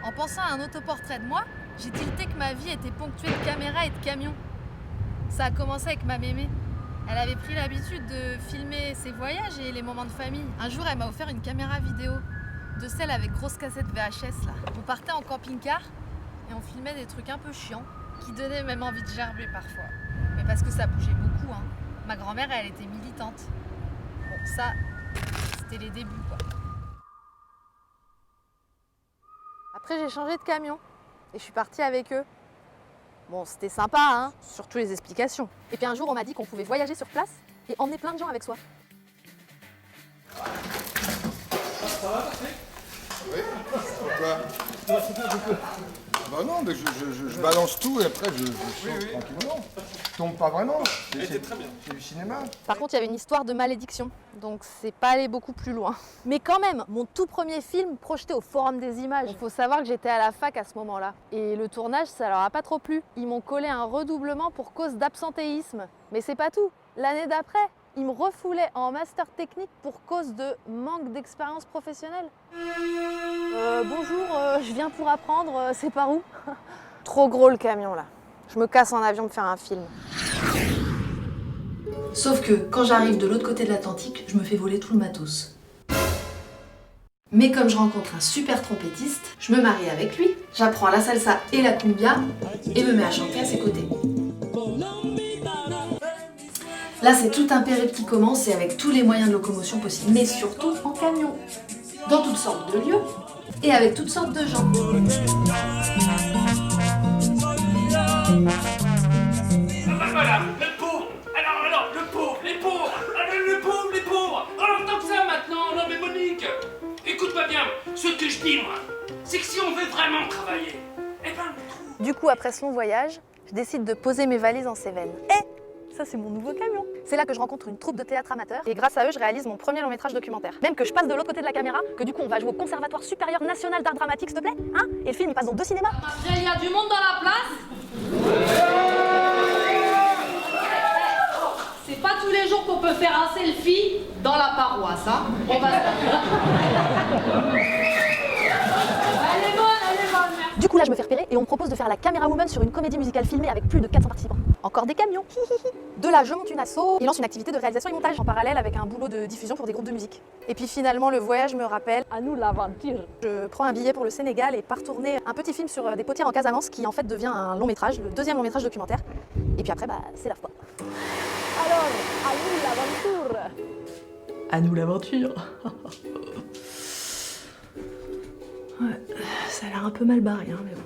En pensant à un autoportrait de moi, j'ai tilté que ma vie était ponctuée de caméras et de camions. Ça a commencé avec ma mémé. Elle avait pris l'habitude de filmer ses voyages et les moments de famille. Un jour, elle m'a offert une caméra vidéo, de celle avec grosse cassette VHS là. On partait en camping-car et on filmait des trucs un peu chiants qui donnaient même envie de gerber parfois. Mais parce que ça bougeait beaucoup, hein. Ma grand-mère, elle était militante. Bon, ça, c'était les débuts quoi. Après, j'ai changé de camion et je suis partie avec eux. Bon, c'était sympa, hein, surtout les explications. Et puis un jour, on m'a dit qu'on pouvait voyager sur place et emmener plein de gens avec soi. Ça va, Patrick? Oui, pourquoi? Bah non, mais je balance tout et après je chante tranquillement. Je tombe pas vraiment. C'est très bien. C'est du cinéma. Par contre, il y avait une histoire de malédiction, donc c'est pas allé beaucoup plus loin. Mais quand même, mon tout premier film projeté au Forum des Images. Il faut savoir que j'étais à la fac à ce moment-là. Et le tournage, ça leur a pas trop plu. Ils m'ont collé un redoublement pour cause d'absentéisme. Mais c'est pas tout. L'année d'après, ils me refoulaient en master technique pour cause de manque d'expérience professionnelle. Bonjour, je viens pour apprendre, c'est par où? Trop gros le camion là. Je me casse en avion de faire un film. Sauf que quand j'arrive de l'autre côté de l'Atlantique, je me fais voler tout le matos. Mais comme je rencontre un super trompettiste, je me marie avec lui, j'apprends la salsa et la cumbia et me mets à chanter à ses côtés. Là, c'est tout un périple qui commence et avec tous les moyens de locomotion possibles, mais surtout en camion, dans toutes sortes de lieux et avec toutes sortes de gens. Voilà, le pauvre. Alors, le pauvre, les pauvres. Le pauvre, les pauvres. Alors, tant que ça maintenant, non mais Monique, écoute-moi bien, ce que je dis moi, c'est que si on veut vraiment travailler, eh ben, on trouve. Du coup, après ce long voyage, je décide de poser mes valises en Cévennes. Et ça, c'est mon nouveau camion. C'est là que je rencontre une troupe de théâtre amateur et grâce à eux, je réalise mon premier long métrage documentaire. Même que je passe de l'autre côté de la caméra, que du coup, on va jouer au Conservatoire supérieur national d'art dramatique, s'il te plaît, hein? Et le film, il passe dans 2 cinémas. Il y a du monde dans la place? C'est pas tous les jours qu'on peut faire un selfie dans la paroisse, hein? On va se... Elle est bonne, merci. Du coup, là, je me fais repérer et on me propose de faire la Camera Woman sur une comédie musicale filmée avec plus de 400 participants. Encore des camions. De là, je monte une asso et lance une activité de réalisation et montage en parallèle avec un boulot de diffusion pour des groupes de musique. Et puis finalement, le voyage me rappelle à nous l'aventure. Je prends un billet pour le Sénégal et pars tourner un petit film sur des potières en Casamance qui en fait devient un long métrage, le 2e long métrage documentaire. Et puis après, bah, c'est la foi. Alors, à nous l'aventure. À nous l'aventure. Ouais, ça a l'air un peu mal barré, hein, mais bon.